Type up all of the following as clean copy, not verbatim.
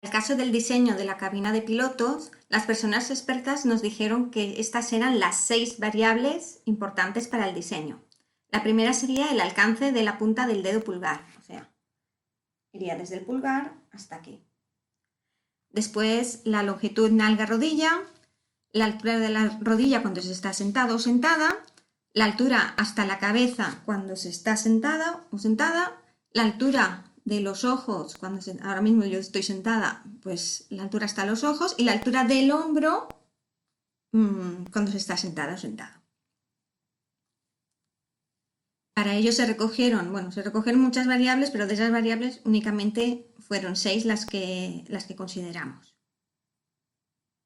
En el caso del diseño de la cabina de pilotos, las personas expertas nos dijeron que estas eran las 6 variables importantes para el diseño. La primera sería el alcance de la punta del dedo pulgar, o sea, iría desde el pulgar hasta aquí. Después la longitud nalga-rodilla, la altura de la rodilla cuando se está sentado o sentada, la altura hasta la cabeza cuando se está sentada o sentada, la altura de los ojos, ahora mismo yo estoy sentada, pues la altura hasta los ojos y la altura del hombro cuando se está sentada o sentado. Para ello se recogieron muchas variables, pero de esas variables únicamente fueron 6 las que consideramos,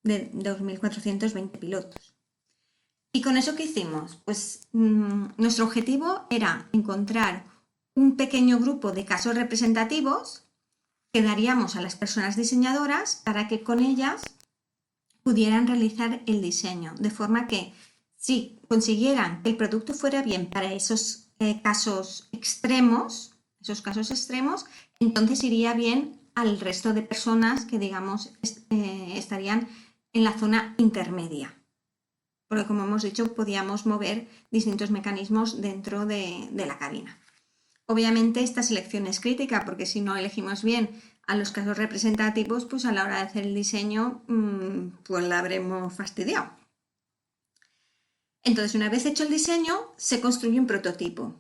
de 2.420 pilotos. ¿Y con eso qué hicimos? Pues nuestro objetivo era encontrar un pequeño grupo de casos representativos que daríamos a las personas diseñadoras para que con ellas pudieran realizar el diseño, de forma que si consiguieran que el producto fuera bien para esos casos extremos, entonces iría bien al resto de personas que, digamos, estarían en la zona intermedia. Porque, como hemos dicho, podíamos mover distintos mecanismos dentro de la cabina. Obviamente esta selección es crítica porque si no elegimos bien a los casos representativos, pues a la hora de hacer el diseño, pues la habremos fastidiado. Entonces, una vez hecho el diseño, se construye un prototipo.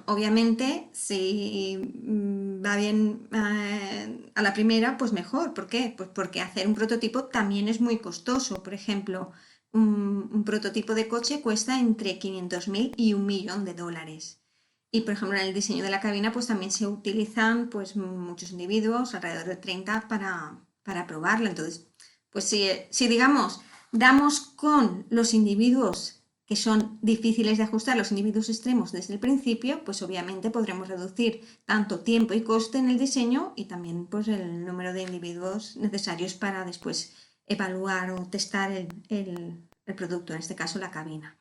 Obviamente, si va bien a la primera, pues mejor. ¿Por qué? Pues porque hacer un prototipo también es muy costoso. Por ejemplo, un prototipo de coche cuesta entre 500.000 y $1.000.000. Y, por ejemplo, en el diseño de la cabina, pues también se utilizan pues, muchos individuos, alrededor de 30, para probarla. Entonces, pues si digamos, damos con los individuos que son difíciles de ajustar, los individuos extremos desde el principio, pues obviamente podremos reducir tanto tiempo y coste en el diseño y también pues, el número de individuos necesarios para después evaluar o testar el producto, en este caso la cabina.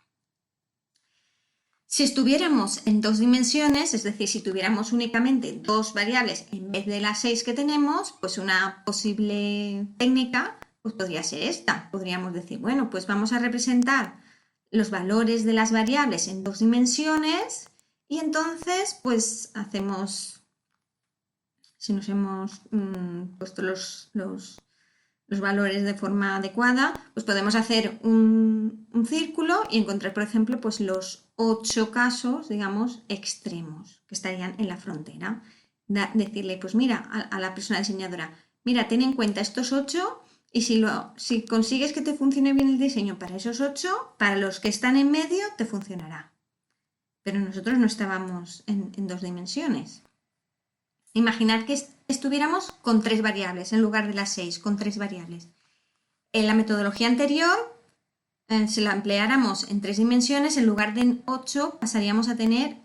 Si estuviéramos en 2 dimensiones, es decir, si tuviéramos únicamente 2 variables en vez de las 6 que tenemos, pues una posible técnica pues podría ser esta. Podríamos decir, bueno, pues vamos a representar los valores de las variables en 2 dimensiones y entonces pues hacemos, si nos hemos puesto los valores de forma adecuada, pues podemos hacer un círculo y encontrar, por ejemplo, pues los 8 casos, digamos, extremos que estarían en la frontera. Decirle, pues mira, a la persona diseñadora, mira, ten en cuenta estos 8 y si consigues que te funcione bien el diseño para esos 8, para los que están en medio te funcionará. Pero nosotros no estábamos en 2 dimensiones. Imaginar que estuviéramos con 3 variables en lugar de las 6, con 3 variables. En la metodología anterior, si la empleáramos en 3 dimensiones, en lugar de en 8, pasaríamos a tener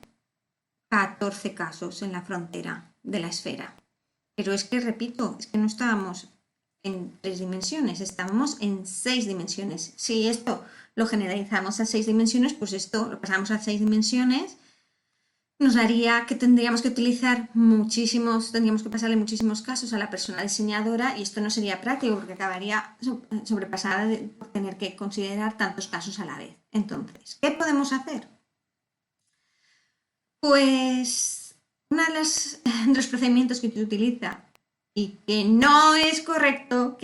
14 casos en la frontera de la esfera. Pero es que, repito, es que no estábamos en 3 dimensiones, estábamos en 6 dimensiones. Si esto lo generalizamos a 6 dimensiones, pues esto lo pasamos a 6 dimensiones, nos haría que tendríamos que pasarle muchísimos casos a la persona diseñadora y esto no sería práctico porque acabaría sobrepasada por tener que considerar tantos casos a la vez. Entonces, ¿qué podemos hacer? Pues uno de los procedimientos que se utiliza y que no es correcto,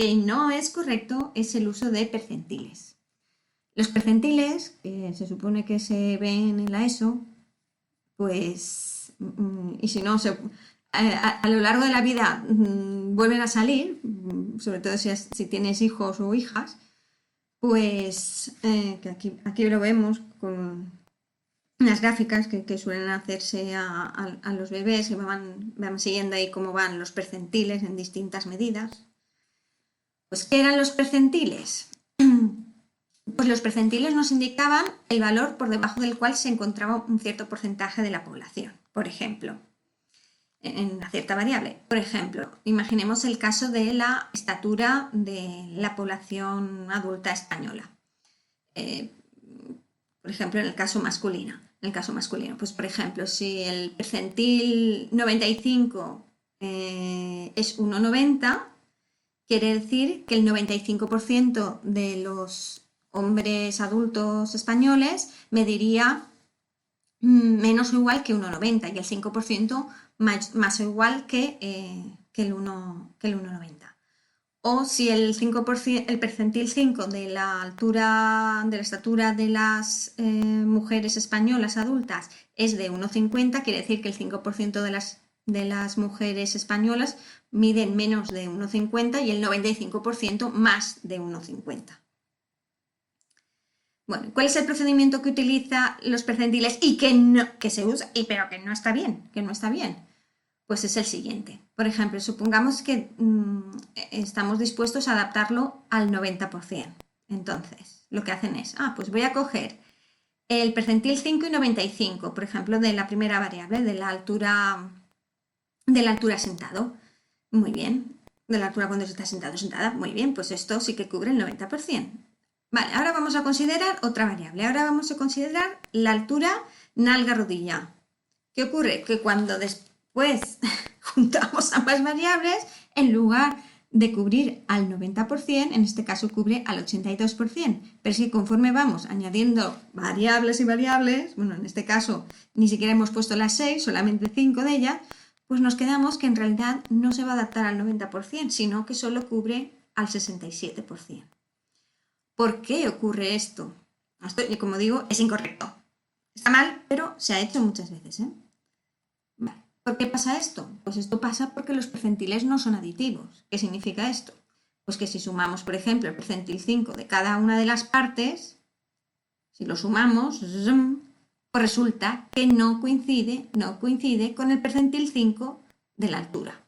es el uso de percentiles. Los percentiles, que se supone que se ven en la ESO, pues, y si no, a lo largo de la vida vuelven a salir, sobre todo si tienes hijos o hijas, pues, que aquí lo vemos con unas gráficas que suelen hacerse a los bebés, que van siguiendo ahí cómo van los percentiles en distintas medidas. Pues, ¿qué eran los percentiles? Pues los percentiles nos indicaban el valor por debajo del cual se encontraba un cierto porcentaje de la población, por ejemplo, en una cierta variable. Por ejemplo, imaginemos el caso de la estatura de la población adulta española. Por ejemplo, en el caso masculino. Pues, por ejemplo, si el percentil 95 es 1,90, quiere decir que el 95% de los hombres adultos españoles mediría menos o igual que 1,90 y el 5% más o igual que el 1,90. O si el 5%, el percentil 5 de la altura, de la estatura de las mujeres españolas adultas es de 1,50, quiere decir que el 5% de las mujeres españolas miden menos de 1,50 y el 95% más de 1,50. Bueno, ¿cuál es el procedimiento que utiliza los percentiles y que se usa, pero que no está bien? Que no está bien. Pues es el siguiente. Por ejemplo, supongamos que estamos dispuestos a adaptarlo al 90%. Entonces, lo que hacen es, pues voy a coger el percentil 5 y 95, por ejemplo, de la primera variable, de la altura sentado. Muy bien. De la altura cuando se está sentado o sentada. Muy bien, pues esto sí que cubre el 90%. Vale, ahora vamos a considerar otra variable. Ahora vamos a considerar la altura nalga-rodilla. ¿Qué ocurre? Que cuando después juntamos ambas variables, en lugar de cubrir al 90%, en este caso cubre al 82%. Pero si conforme vamos añadiendo variables y variables, bueno, en este caso ni siquiera hemos puesto las 6, solamente 5 de ellas, pues nos quedamos que en realidad no se va a adaptar al 90%, sino que solo cubre al 67%. ¿Por qué ocurre esto? Esto, como digo, es incorrecto. Está mal, pero se ha hecho muchas veces, ¿eh? Vale. ¿Por qué pasa esto? Pues esto pasa porque los percentiles no son aditivos. ¿Qué significa esto? Pues que si sumamos, por ejemplo, el percentil 5 de cada una de las partes, si lo sumamos, pues resulta que no coincide con el percentil 5 de la altura.